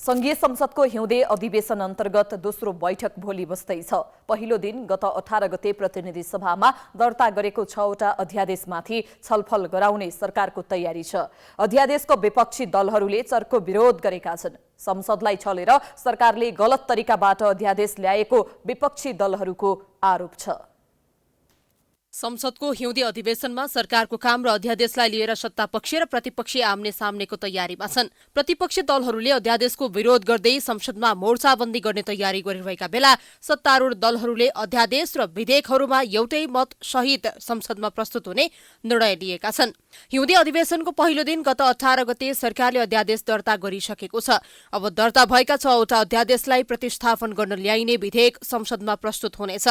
संघीय संसदको हिउँदे अधिवेशन अन्तर्गत दोस्रो बैठक भोलि बस्दैछ। पहिलो दिन गत 18 गते प्रतिनिधि सभामा दर्ता गरेको 6वटा अध्यादेशमाथि छलफल गराउने सरकारको तयारी छ। अध्यादेशको विपक्षी दलहरूले चर्को विरोध गरेका छन्। संसदलाई छलेर सरकारले गलत तरिकाबाट अध्यादेश ल्याएको विपक्षी दलहरूको आरोप छ। संसदको हिउँदे अधिवेशनमा सरकारको काम र अध्यादेशलाई लिएर सत्तापक्ष र प्रतिपक्षी आम्ने सामनेको तयारीमा छन्। प्रतिपक्षी दलहरूले अध्यादेशको विरोध गर्दै संसदमा मोर्चाबन्दी गर्ने तयारी गरिरहेका बेला सत्तारूढ दलहरूले अध्यादेश र विधेयकहरूमा एउटै मत सहित संसदमा प्रस्तुत हुने निर्णय लिएका छन्। हिउँदे अधिवेशनको पहिलो दिन गत 18 गते सरकारले अध्यादेश दर्ता गरिसकेको छ। अब दर्ता भएका 6वटा अध्यादेशलाई प्रतिस्थापन गर्न ल्याइने विधेयक संसदमा प्रस्तुत हुनेछ।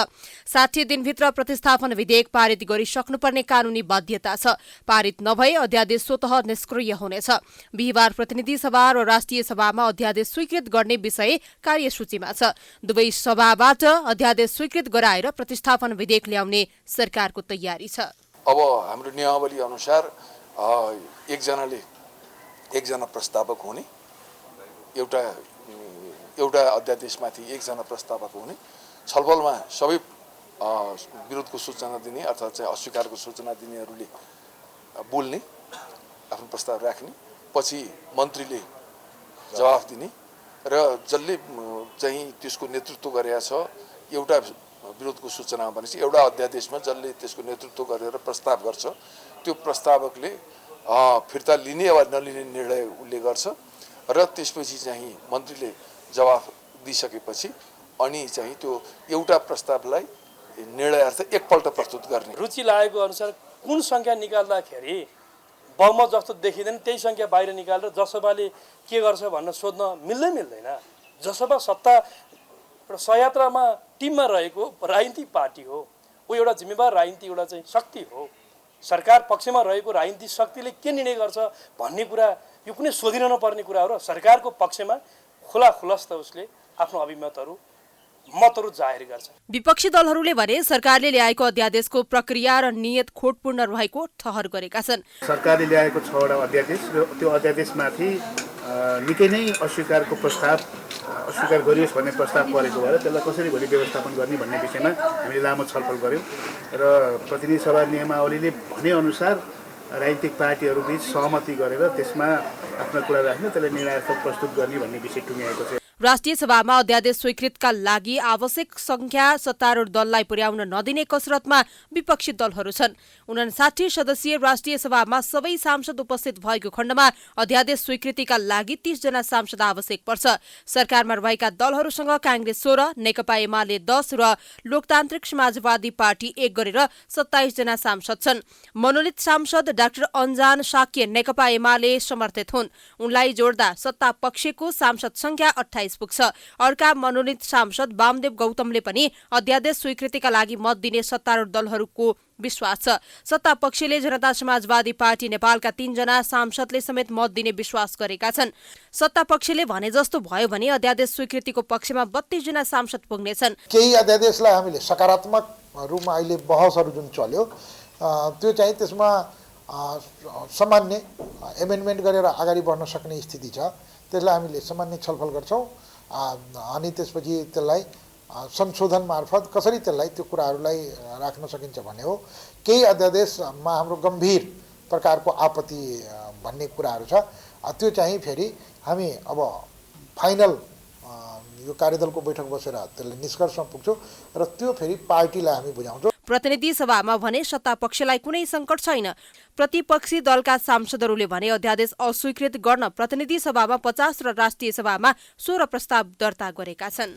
60 दिनभित्र प्रतिस्थापन विधेयक पारित गरिसक्नुपर्ने कानूनी बाध्यता छ। पारित नभए अध्यादेश स्वतः निष्क्रिय हुनेछ। बिहिबार प्रतिनिधि सभा र राष्ट्रिय सभामा अध्यादेश स्वीकृत गर्ने विषय कार्यसूचीमा छ। दुवै सभाबाट अध्यादेश स्वीकृत गराएर प्रतिस्थापन विधेयक ल्याउने सरकारको तयारी छ। अब हाम्रो नियमावली अनुसार एकजना प्रस्तावक हुने, एउटा अध्यादेशमाथि एकजना प्रस्तावक हुने, छलफलमा सबै विरोधको सूचना दिने अथवा चाहिँ अस्वीकारको सूचना दिनेहरूले बोल्ने, आफ्नो प्रस्ताव राख्ने, पछि मन्त्रीले जवाफ दिने र जसले चाहिँ त्यसको नेतृत्व गरेका छ एउटा विरोधको सूचना भनेपछि एउटा अध्यादेशमा जसले त्यसको नेतृत्व गरेर प्रस्ताव गर्छ त्यो प्रस्तावकले फिर्ता लिने वा नलिने निर्णय उसले गर्छ र त्यसपछि चाहिँ मन्त्रीले जवाफ दिइसकेपछि अनि चाहिँ त्यो एउटा प्रस्तावलाई निर्णयार्थ एकपल्ट प्रस्तुत गर्ने। रुचि लागेको अनुसार कुन संख्या निकाल्दाखेरि बहुमत जस्तो देखिँदैन त्यही संख्या बाहिर निकालेर जसपाले के गर्छ भन्न सोध्न मिल्दैन। जसपा सत्ता र सहयात्रामा टिममा रहेको राजनीतिक पार्टी हो। ऊ एउटा जिम्मेवार राजनीति एउटा चाहिँ शक्ति हो। सरकार पक्षमा रहेको राजनीतिक शक्तिले के निर्णय गर्छ भन्ने कुरा यो कुनै सोधिन नपर्ने कुरा हो र सरकारको पक्षमा खुलास्त उसले आफ्नो मतहरू जाहेर गर्छ। विपक्षी दलहरूले भने सरकारले ल्याएको अध्यादेशको प्रक्रिया र नियत खोटपूर्ण रहेको ठहर गरेका छन्। सरकारले ल्याएको 6वटा अध्यादेश र त्यो अध्यादेशमाथि निकै नै अस्वीकार गरियोस् भन्ने प्रस्ताव परेको भएर त्यसलाई कसरी भोलि व्यवस्थापन गर्ने भन्ने विषयमा हामीले लामो छलफल गर्यौं र प्रतिनिधि सभा नियमावलीले भनेअनुसार राजनीतिक पार्टीहरूबीच सहमति गरेर त्यसमा आफ्नो कुरा राख्ने, त्यसलाई निर्णयात्मक प्रस्तुत गर्ने भन्ने विषय टुङ्ग्याएको छ। राष्ट्रिय सभामा अध्यादेश स्वीकृतका लागि आवश्यक संख्या सत्तारूढ दललाई पुर्याउन नदिने कसरतमा विपक्षी दलहरू छन्। 59 सदस्यीय राष्ट्रिय सभामा सबै सांसद उपस्थित भएको खण्डमा अध्यादेश स्वीकृतिका लागि 30 जना सांसद आवश्यक पर्छ। सरकारमा रहेका दलहरूसँग कांग्रेस 16, नेकपा एमाले 10 र लोकतान्त्रिक समाजवादी पार्टी 1 गरेर 27 जना सांसद छन्। मनोनीत सांसद डाक्टर अन्जान साक्य नेकपा एमाले समर्थित हुन्। उनलाई जोड्दा सत्ता पक्षको सांसद संख्या 28 पुग्छ। अर्का मनोनीत सांसद वामदेव गौतमले पनि अध्यादेश स्वीकृतिका लागि मत दिने सत्तारूढ दलहरूको विश्वास छ। सत्ता पक्षले जनता समाजवादी पार्टी नेपालका 3 जना सांसदले समेत मत दिने विश्वास गरेका छन्। सत्ता पक्षले भने जस्तो भयो भने अध्यादेश स्वीकृतिको पक्षमा 32 जना सांसद पुग्नेछन्। केही अध्यादेशलाई हामीले सकारात्मक रूपमा अहिले बहसहरू जुन चल्यो त्यो चाहिँ त्यसमा सामान्य एमेन्डमेन्ट गरेर अगाडि बढ्न सक्ने स्थिति छ। त्यसलाई हामीले सामान्य छलफल गर्छौं अनि त्यसपछि त्यसलाई संशोधन मार्फत कसरी त्यसलाई त्यो कुराहरूलाई राख्न सकिन्छ भन्ने हो। केही अध्यादेशमा हाम्रो गम्भीर प्रकारको आपत्ति भन्ने कुराहरू छ। त्यो चाहिँ फेरि हामी अब फाइनल यो कार्यदलको बैठक बसेर त्यसले निष्कर्षमा पुग्छौं र त्यो फेरि पार्टीलाई हामी बुझाउँछौं। प्रतिनिधि सभामा भने सत्ता पक्षलाई कुनै संकट छैन। प्रतिपक्षी दलका सांसदहरूले भने अध्यादेश अस्वीकृत गर्न प्रतिनिधि सभामा 50 र राष्ट्रिय सभामा 16 प्रस्ताव दर्ता गरेका छन्।